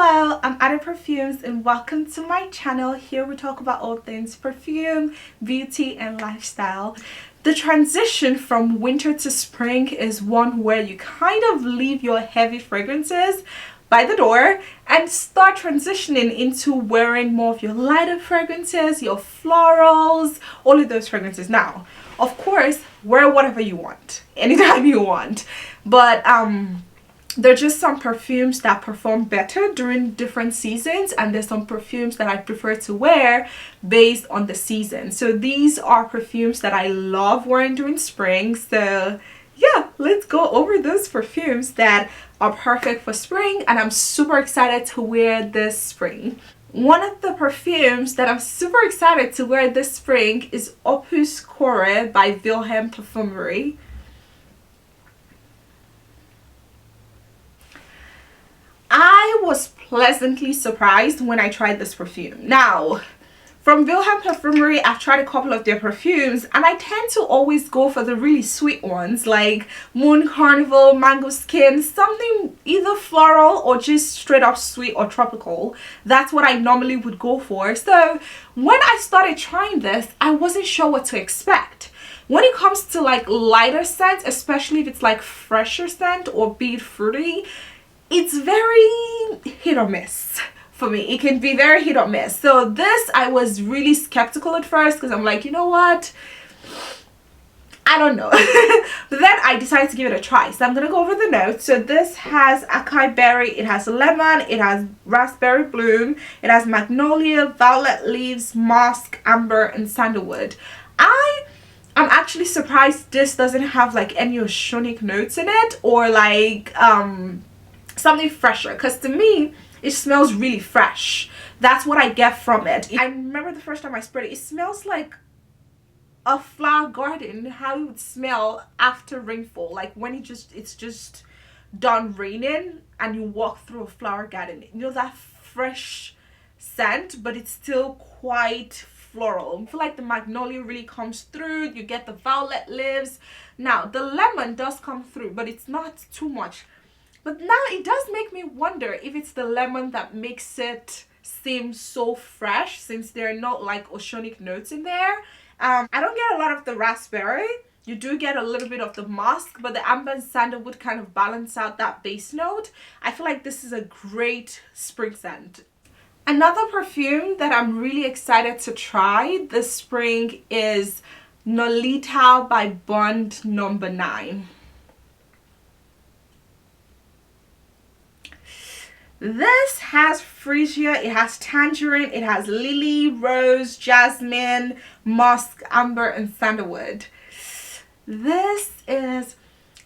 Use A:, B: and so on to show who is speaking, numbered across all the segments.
A: Hello, I'm Ada Perfumes and welcome to my channel. Here we talk about all things perfume, beauty and lifestyle. The transition from winter to spring is one where you kind of leave your heavy fragrances by the door and start transitioning into wearing more of your lighter fragrances, your florals, all of those fragrances. Now, of course, wear whatever you want, anytime you want, but there are just some perfumes that perform better during different seasons, and there's some perfumes that I prefer to wear based on the season. So these are perfumes that I love wearing during spring. So yeah, let's go over those perfumes that are perfect for spring and I'm super excited to wear this spring. One of the perfumes that I'm super excited to wear this spring is Opus by Vilhelm Parfumerie. I was pleasantly surprised when I tried this perfume. Now, from Vilhelm Parfumerie, I've tried a couple of their perfumes and I tend to always go for the really sweet ones like Moon Carnival, Mango Skin, something either floral or just straight up sweet or tropical. That's what I normally would go for. So when I started trying this, I wasn't sure what to expect. When it comes to like lighter scents, especially if it's like fresher scent or be it fruity, it's very hit or miss for me. It can be very hit or miss. So this, I was really skeptical at first because I'm like, you know what? I don't know. But then I decided to give it a try. So I'm going to go over the notes. So this has acai berry, it has lemon, it has raspberry bloom, it has magnolia, violet leaves, musk, amber, and sandalwood. I'm actually surprised this doesn't have like any oceanic notes in it or like something fresher, because to me it smells really fresh. That's what I get from it. I remember the first time I sprayed it, it smells like a flower garden, how it would smell after rainfall, like when it's just done raining and you walk through a flower garden, you know, that fresh scent, but it's still quite floral. I feel like the magnolia really comes through, you get the violet leaves. Now the lemon does come through, but it's not too much. But now it does make me wonder if it's the lemon that makes it seem so fresh, since there are not like oceanic notes in there. I don't get a lot of the raspberry. You do get a little bit of the musk, but the amber and sandalwood kind of balance out that base note. I feel like this is a great spring scent. Another perfume that I'm really excited to try this spring is Nolita by Bond No. 9. This has freesia, it has tangerine, it has lily, rose, jasmine, musk, amber, and sandalwood. This is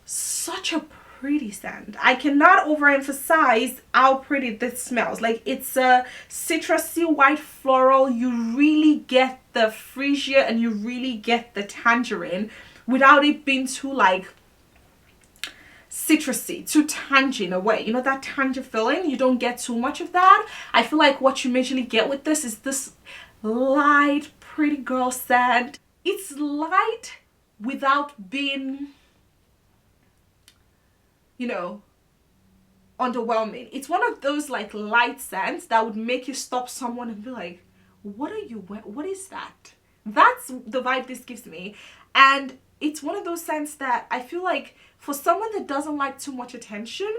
A: such a pretty scent. I cannot overemphasize how pretty this smells. Like, it's a citrusy white floral. You really get the freesia and you really get the tangerine without it being too like citrusy, too tangy in a way. You know, that tangy feeling, you don't get too much of that. I feel like what you majorly get with this is this light, pretty girl scent. It's light without being, you know, underwhelming. It's one of those like light scents that would make you stop someone and be like, what are you wearing? What is that? That's the vibe this gives me. And it's one of those scents that I feel like for someone that doesn't like too much attention,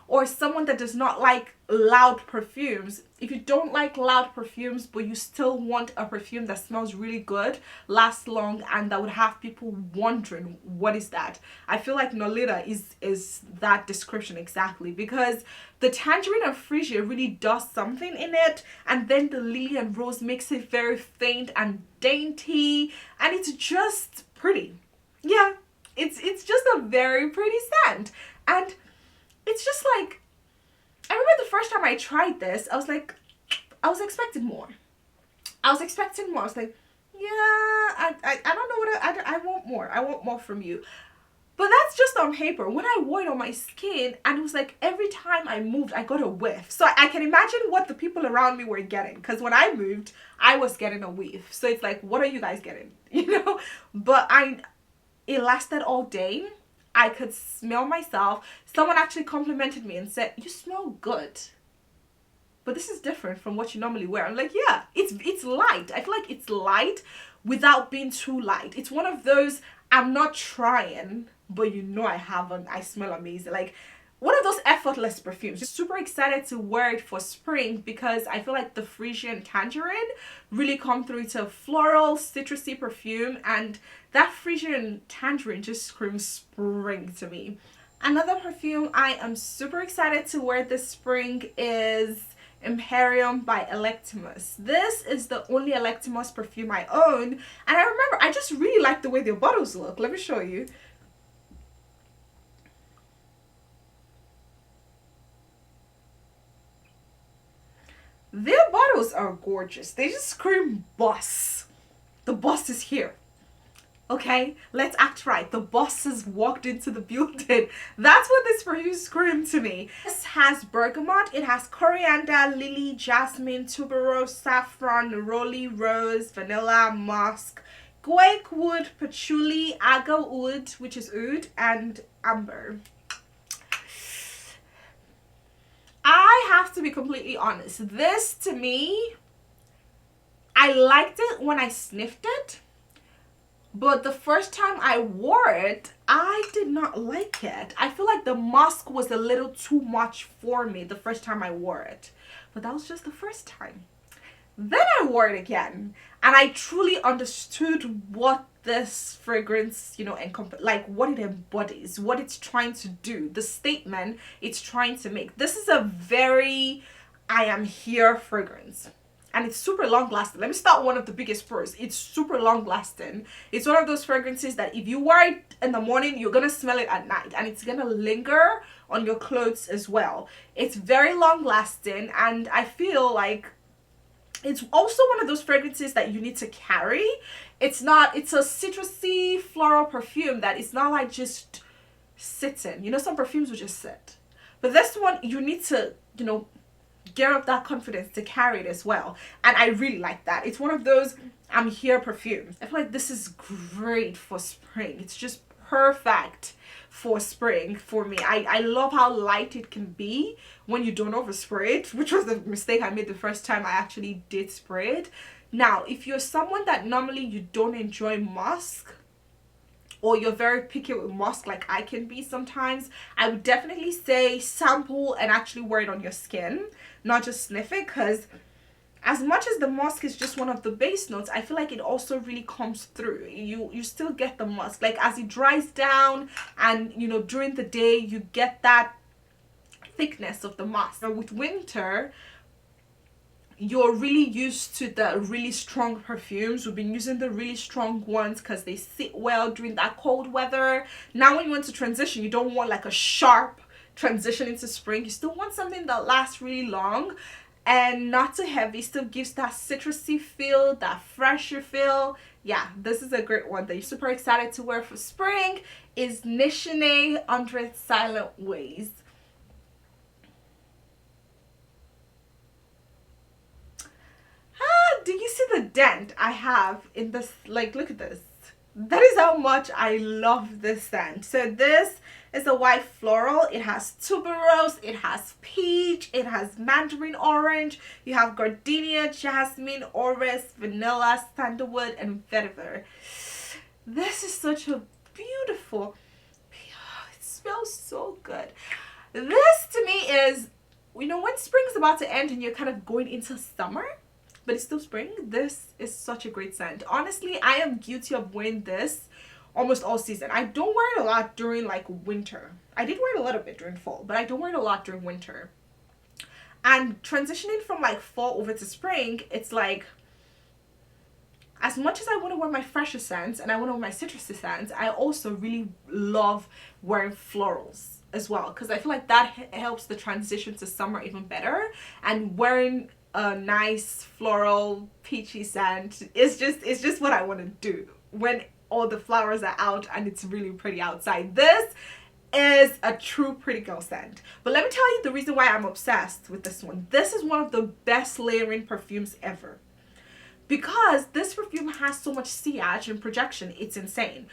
A: or someone that does not like loud perfumes, if you don't like loud perfumes but you still want a perfume that smells really good, lasts long, and that would have people wondering what is that, I feel like Nolita is that description exactly, because the tangerine and freesia really does something in it, and then the lily and rose makes it very faint and dainty, and it's just pretty. Yeah, it's just a very pretty scent. And it's just like, I remember the first time I tried this, I was like, I was expecting more. I was expecting more. I was like, yeah, I don't know what I want more. I want more from you. But that's just on paper. When I wore it on my skin, and it was like every time I moved, I got a whiff. So I can imagine what the people around me were getting. Because when I moved, I was getting a whiff. So it's like, what are you guys getting? You know? But it lasted all day. I could smell myself. Someone actually complimented me and said, you smell good. but this is different from what you normally wear. I'm like, yeah, it's light. I feel like it's light without being too light. It's one of those, I'm not trying, but you know I haven't. I smell amazing. Like, one of those effortless perfumes. Just super excited to wear it for spring because I feel like the Frisian tangerine really come through. It's a floral, citrusy perfume, and that Frisian tangerine just screams spring to me. Another perfume I am super excited to wear this spring is Imperium by Electimuss. This is the only Electimuss perfume I own, and I remember I just really like the way their bottles look. Let me show you. Their bottles are gorgeous. They just scream boss. The boss is here. Okay, let's act right. The boss has walked into the building. That's what this perfume screamed to me. This has bergamot. It has coriander, lily, jasmine, tuberose, saffron, neroli, rose, vanilla, musk, guaiac wood, patchouli, agar oud, which is oud, and amber. I have to be completely honest. This, to me, I liked it when I sniffed it. But the first time I wore it, I did not like it. I feel like the musk was a little too much for me the first time I wore it. But that was just the first time. Then I wore it again. And I truly understood what this fragrance, you know, like what it embodies, what it's trying to do, the statement it's trying to make. This is a very I am here fragrance. And it's super long lasting. Let me start one of the biggest first. It's super long lasting. It's one of those fragrances that if you wear it in the morning, you're gonna smell it at night, and it's gonna linger on your clothes as well. It's very long lasting, and I feel like it's also one of those fragrances that you need to carry. It's a citrusy floral perfume that is not like just sitting. You know, some perfumes will just sit. But this one, you need to, you know, get up that confidence to carry it as well. And I really like that. It's one of those I'm here perfumes. I feel like this is great for spring. It's just perfect for spring for me. I love how light it can be when you don't overspray it, which was the mistake I made the first time I actually did spray it. Now, if you're someone that normally you don't enjoy musk, or you're very picky with musk like I can be sometimes, I would definitely say sample and actually wear it on your skin, not just sniff it, because as much as the musk is just one of the base notes, I feel like it also really comes through. You still get the musk, like as it dries down and, you know, during the day you get that thickness of the musk. Now with winter, you're really used to the really strong perfumes. We've been using the really strong ones because they sit well during that cold weather. Now when you want to transition, you don't want like a sharp transition into spring. You still want something that lasts really long and not too heavy, still gives that citrusy feel, that fresher feel. Yeah, this is a great one that you're super excited to wear for spring. Is Nishane 100 Silent Ways. Do you see the dent I have in this? Like, look at this. That is how much I love this scent. So this is a white floral. It has tuberose, it has peach, it has mandarin orange, you have gardenia, jasmine, orris, vanilla, sandalwood, and vetiver. This is such a beautiful, it smells so good. This to me is, you know, when spring's about to end and you're kind of going into summer, but it's still spring, this is such a great scent. Honestly, I am guilty of wearing this almost all season. I don't wear it a lot during like winter. I did wear it a little bit during fall, but I don't wear it a lot during winter. And transitioning from like fall over to spring, it's like, as much as I want to wear my fresher scents and I want to wear my citrusy scents, I also really love wearing florals as well, because I feel like that helps the transition to summer even better. And wearing a nice floral peachy scent is just what I want to do when all the flowers are out and it's really pretty outside. This is a true pretty girl scent. But let me tell you the reason why I'm obsessed with this one. This is one of the best layering perfumes ever, because this perfume has so much sillage and projection. It's insane.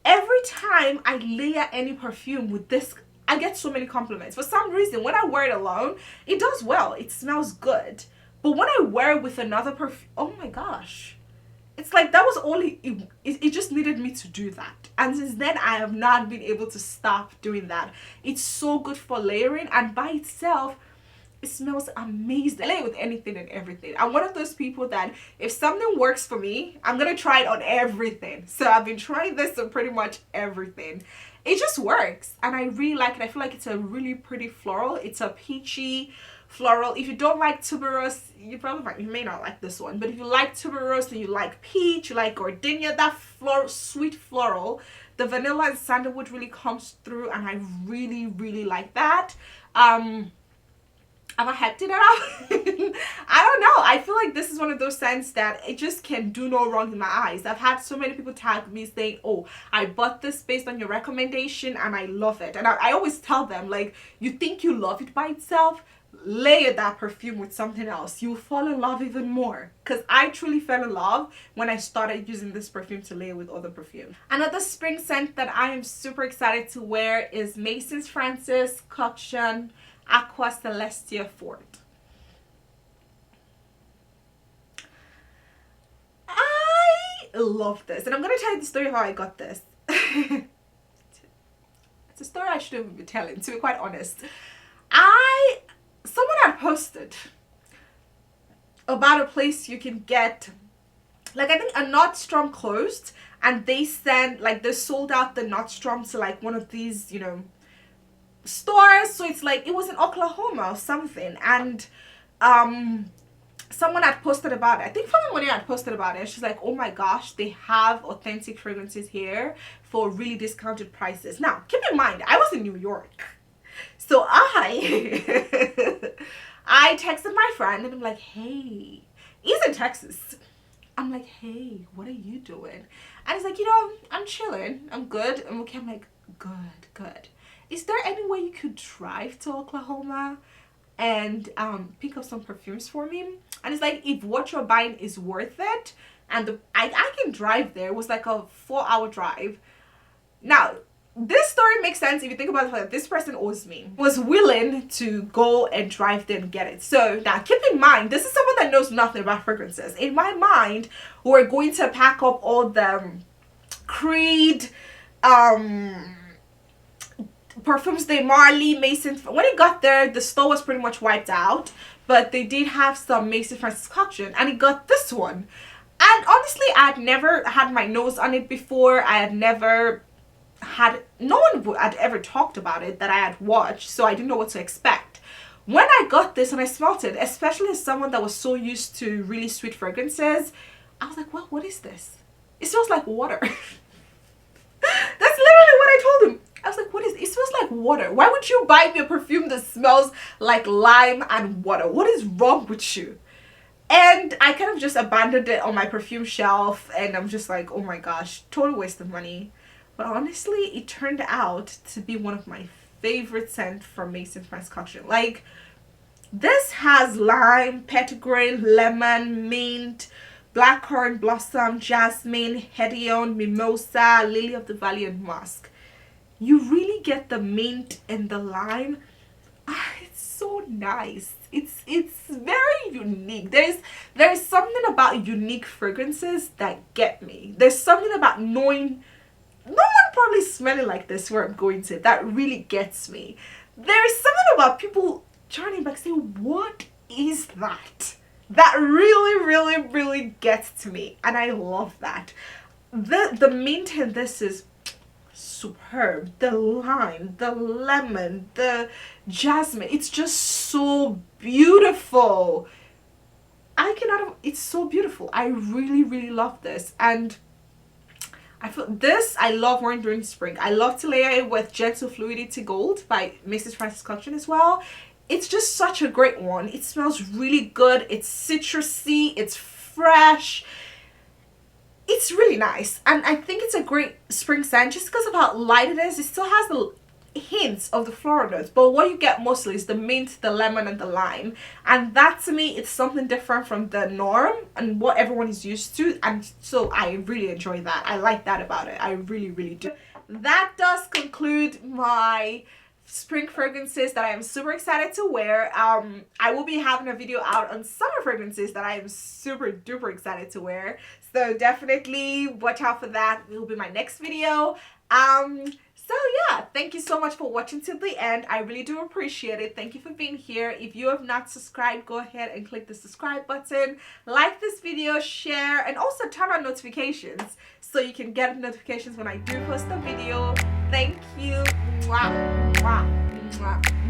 A: Every time I layer any perfume with this, I get so many compliments. For some reason, when I wear it alone, it does well. It smells good. But when I wear it with another perfume, oh my gosh. It's like that was all it just needed me to do that. And since then, I have not been able to stop doing that. It's so good for layering, and by itself, it smells amazing. I lay it with anything and everything. I'm one of those people that if something works for me, I'm gonna try it on everything. So I've been trying this on pretty much everything. It just works, and I really like it. I feel like it's a really pretty floral. It's a peachy floral. If you don't like tuberose, you may not like this one, but if you like tuberose and you like peach, you like gardenia, that sweet floral, the vanilla and sandalwood really comes through, and I really like that. Have I hyped it up? I don't know. I feel like this is one of those scents that it just can do no wrong in my eyes. I've had so many people tag me saying, oh, I bought this based on your recommendation and I love it. And I always tell them, like, you think you love it by itself? Layer that perfume with something else. You'll fall in love even more. Because I truly fell in love when I started using this perfume to layer with other perfumes. Another spring scent that I am super excited to wear is Mason's Francis Collection Aqua Celestia Forte. I love this, and I'm gonna tell you the story of how I got this. It's a story I shouldn't even be telling, to be quite honest. Someone had posted about a place you can get, like, I think a Nordstrom closed, and they sent, like, they sold out the Nordstrom to like one of these, you know, stores. So it's like it was in Oklahoma or something, and someone had posted about it. I think someone had posted about it. She's like, oh my gosh, they have authentic fragrances here for really discounted prices. Now keep in mind, I was in New York, so I texted my friend and I'm like, hey, he's in Texas. I'm like, hey, what are you doing? And he's like, you know, I'm chilling, I'm good, I'm okay. I'm like, good. Is there any way you could drive to Oklahoma and pick up some perfumes for me? And it's like, if what you're buying is worth it, and I can drive there. It was like a 4-hour drive. Now, this story makes sense if you think about it. Like, this person owes me, was willing to go and drive there and get it. So now keep in mind, this is someone that knows nothing about fragrances. In my mind, we're going to pack up all the Creed, Parfums de Marly, Mason. When it got there, the store was pretty much wiped out, but they did have some Mason Francis Collection, and it got this one. And honestly, I had never had my nose on it before. I had never had, no one had ever talked about it that I had watched, so I didn't know what to expect. When I got this and I smelled it, especially as someone that was so used to really sweet fragrances, I was like, well, what is this? It smells like water. That's literally what I told him. I was like, what is it? It smells like water. Why would you buy me a perfume that smells like lime and water? What is wrong with you? And I kind of just abandoned it on my perfume shelf, and I'm just like, oh my gosh, total waste of money. But honestly, it turned out to be one of my favorite scents from Mason Francis Collection. Like, this has lime, petitgrain, lemon, mint, blackcurrant blossom, jasmine, hedione, mimosa, lily of the valley, and musk. You really get the mint and the lime. It's so nice. It's very unique. There's something about unique fragrances that get me. There's something about knowing no one probably smelling like this where I'm going to, that really gets me. There's something about people turning back saying, what is that? That really gets to me, and I love that. The mint in this is superb. The lime, the lemon, the jasmine, it's just so beautiful. It's so beautiful. I really love this, and I feel this I love wearing during spring. I love to layer it with Gentle Fluidity Gold by Mrs. Francis Collection as well. It's just such a great one. It smells really good. It's citrusy, it's fresh, it's really nice, and I think it's a great spring scent just because of how light it is. It still has the hints of the floral notes, but what you get mostly is the mint, the lemon, and the lime, and that to me, it's something different from the norm and what everyone is used to, and so I really enjoy that. I like that about it. I really do. That does conclude my spring fragrances that I am super excited to wear. I will be having a video out on summer fragrances that I am super duper excited to wear. So definitely watch out for that. It will be my next video. So yeah, thank you so much for watching till the end. I really do appreciate it. Thank you for being here. If you have not subscribed, go ahead and click the subscribe button. Like this video, share, and also turn on notifications so you can get notifications when I do post a video. Thank you. Mwah, mwah, mwah.